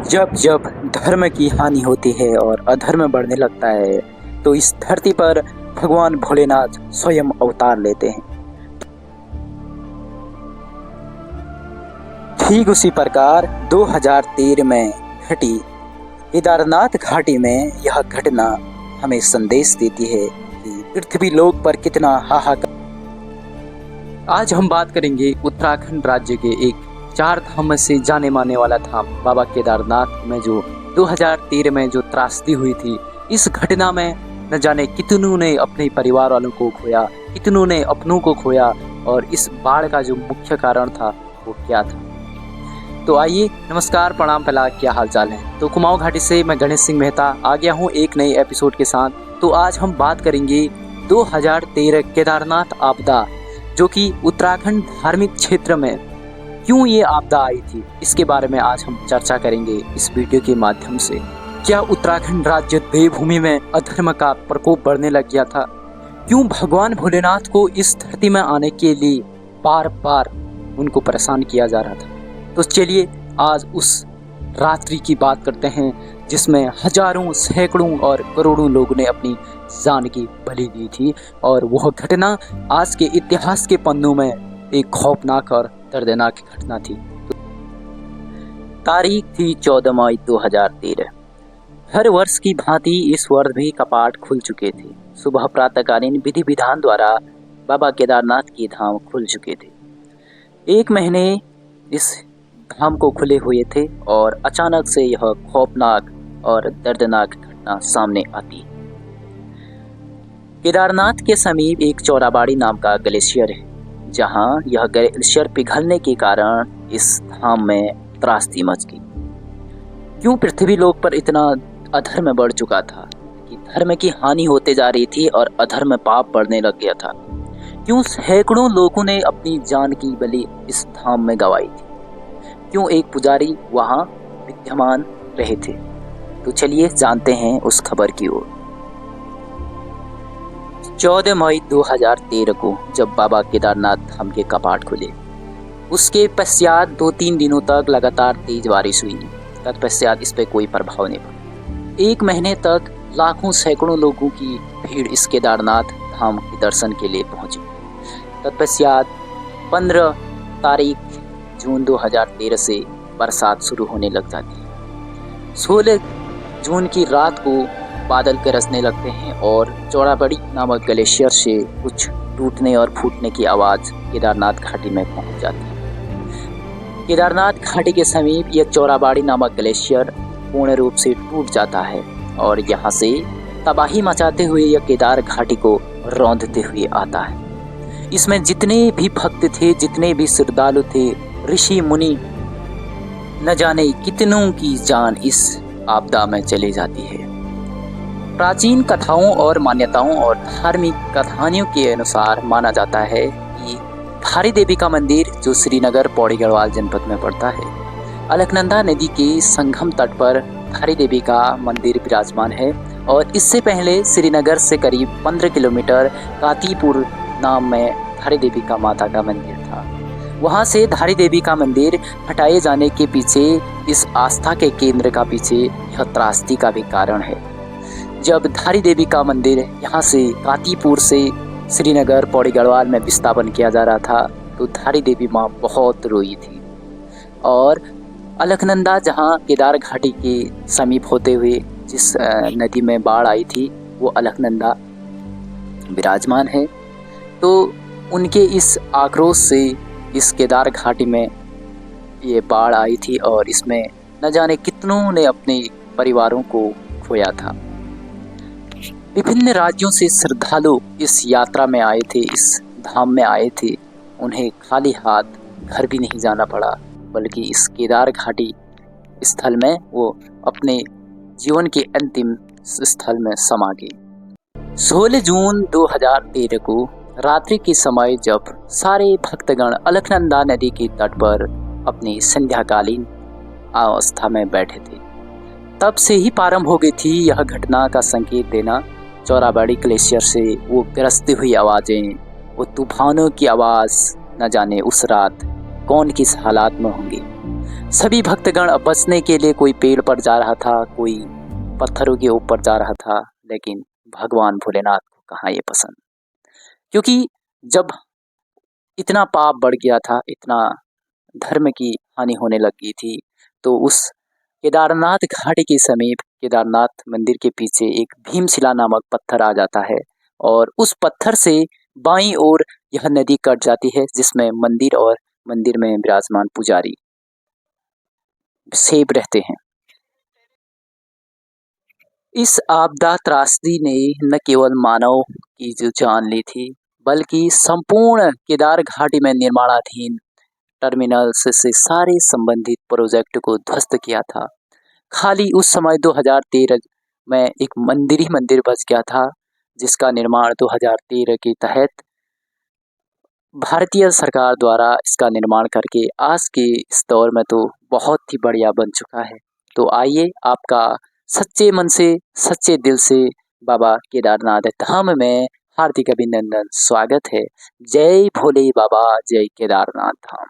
जब जब धर्म की हानि होती है और अधर्म बढ़ने लगता है तो इस धरती पर भगवान भोलेनाथ स्वयं अवतार लेते हैं। ठीक उसी प्रकार 2013 में घटी केदारनाथ घाटी में यह घटना हमें संदेश देती है कि पृथ्वी लोक पर कितना हाहाकार। आज हम बात करेंगे उत्तराखंड राज्य के एक 4 धाम से जाने माने वाला धाम बाबा केदारनाथ में जो 2013 में जो त्रासदी हुई थी। इस घटना में न जाने कितनों ने अपने परिवार वालों को खोया, कितनों ने अपनों को खोया, और इस बाढ़ का जो मुख्य कारण था वो क्या था। तो आइए, नमस्कार, प्रणाम, पहला क्या हाल चाल है। तो कुमाऊं घाटी से मैं गणेश सिंह मेहता आ गया हूँ एक नए एपिसोड के साथ। तो आज हम बात करेंगे 2013 केदारनाथ आपदा, जो कि उत्तराखंड धार्मिक क्षेत्र में क्यों ये आपदा आई थी, इसके बारे में आज हम चर्चा करेंगे इस वीडियो के माध्यम से। क्या उत्तराखंड राज्य देवभूमि में अधर्म का प्रकोप बढ़ने लग गया था? क्यों भगवान भोलेनाथ को इस धरती में आने के लिए बार बार उनको परेशान किया जा रहा था? तो चलिए आज उस रात्रि की बात करते हैं जिसमें हजारों, सैकड़ों और करोड़ों लोगों ने अपनी जान की बलि दी थी, और वह घटना आज के इतिहास के पन्नों में एक खौफनाक और दर्दनाक घटना थी। तारीख थी 14 मई 2013। हर वर्ष की भांति इस वर्ष भी कपाट खुल चुके थे। सुबह प्रातःकालीन विधि विधान द्वारा बाबा केदारनाथ की धाम खुल चुके थे। 1 महीने इस धाम को खुले हुए थे और अचानक से यह खौफनाक और दर्दनाक घटना सामने आती। केदारनाथ के समीप एक चौराबाड़ी नाम का ग्लेशियर है, जहां यह ग्लेशियर पिघलने के कारण इस धाम में त्रासदी मच गई। क्यों पृथ्वी लोक पर इतना अधर्म बढ़ चुका था कि धर्म की हानि होते जा रही थी और अधर्म पाप बढ़ने लग गया था। क्यों सैकड़ों लोगों ने अपनी जान की बलि इस धाम में गंवाई थी? क्यों एक पुजारी वहां विद्यमान रहे थे? तो चलिए जानते हैं उस खबर की ओर। 14 मई 2013 को जब बाबा केदारनाथ धाम के कपाट खुले, उसके पश्चात 2-3 दिनों तक लगातार तेज बारिश हुई। तत्पश्चात इस पर कोई प्रभाव नहीं पड़ा। 1 महीने तक लाखों सैकड़ों लोगों की भीड़ इस केदारनाथ धाम के दर्शन के लिए पहुंची। तत्पश्चात 15 तारीख जून 2013 से बरसात शुरू होने लग जाती है। 16 जून की रात को बादल गरजने लगते हैं और चौराबाड़ी नामक ग्लेशियर से कुछ टूटने और फूटने की आवाज़ केदारनाथ घाटी में पहुंच जाती है। केदारनाथ घाटी के समीप यह चौराबाड़ी नामक ग्लेशियर पूर्ण रूप से टूट जाता है और यहाँ से तबाही मचाते हुए यह केदार घाटी को रौंदते हुए आता है। इसमें जितने भी भक्त थे, जितने भी श्रद्धालु थे, ऋषि मुनि, न जाने कितनों की जान इस आपदा में चली जाती है। प्राचीन कथाओं और मान्यताओं और धार्मिक कथानियों के अनुसार माना जाता है कि धारी देवी का मंदिर, जो श्रीनगर पौड़ी गढ़वाल जनपद में पड़ता है, अलकनंदा नदी के संगम तट पर धारी देवी का मंदिर विराजमान है। और इससे पहले श्रीनगर से करीब 15 किलोमीटर कातीपुर नाम में धारी देवी का माता का मंदिर था। वहाँ से धारी देवी का मंदिर हटाए जाने के पीछे, इस आस्था के केंद्र का पीछे यह त्रासदी का भी कारण है। जब धारी देवी का मंदिर यहाँ से कातीपुर से श्रीनगर पौड़ी गढ़वाल में विस्थापन किया जा रहा था, तो धारी देवी माँ बहुत रोई थी। और अलकनंदा, जहाँ केदार घाटी के समीप होते हुए जिस नदी में बाढ़ आई थी, वो अलकनंदा विराजमान है। तो उनके इस आक्रोश से इस केदार घाटी में ये बाढ़ आई थी और इसमें न जाने कितनों ने अपने परिवारों को खोया था। विभिन्न राज्यों से श्रद्धालु इस यात्रा में आए थे, इस धाम में आए थे। उन्हें खाली हाथ घर भी नहीं जाना पड़ा, बल्कि इस केदार घाटी स्थल में वो अपने जीवन के अंतिम स्थल में समा गए। 16 जून 2013 को रात्रि के समय जब सारे भक्तगण अलकनंदा नदी के तट पर अपनी संध्याकालीन अवस्था में बैठे थे, तब से ही प्रारंभ हो गई थी यह घटना का संकेत देना। चौराबाड़ी ग्लेशियर से वो गरजती हुई आवाज़ें, वो तूफानों की आवाज़, न जाने उस रात कौन किस हालात में होंगे। सभी भक्तगण बसने के लिए कोई पेड़ पर जा रहा था, कोई पत्थरों के ऊपर जा रहा था, लेकिन भगवान भोलेनाथ को कहाँ ये पसंद। क्योंकि जब इतना पाप बढ़ गया था, इतना धर्म की हानि होने लगी थी, तो उस केदारनाथ घाटी के समीप केदारनाथ मंदिर के पीछे एक भीमशिला नामक पत्थर आ जाता है और उस पत्थर से बाईं ओर यह नदी कट जाती है, जिसमें मंदिर और मंदिर में विराजमान पुजारी सेब रहते हैं। इस आपदा त्रासदी ने न केवल मानव की जो जान ली थी, बल्कि संपूर्ण केदार घाटी में निर्माणाधीन टर्मिनल्स से सारे संबंधित प्रोजेक्ट को ध्वस्त किया था। खाली उस समय 2013 में एक मंदिर ही मंदिर बच गया था, जिसका निर्माण 2013 के तहत भारतीय सरकार द्वारा इसका निर्माण करके आज के इस दौर में तो बहुत ही बढ़िया बन चुका है। तो आइए, आपका सच्चे मन से, सच्चे दिल से बाबा केदारनाथ धाम में हार्दिक अभिनंदन, स्वागत है। जय भोले बाबा, जय केदारनाथ धाम।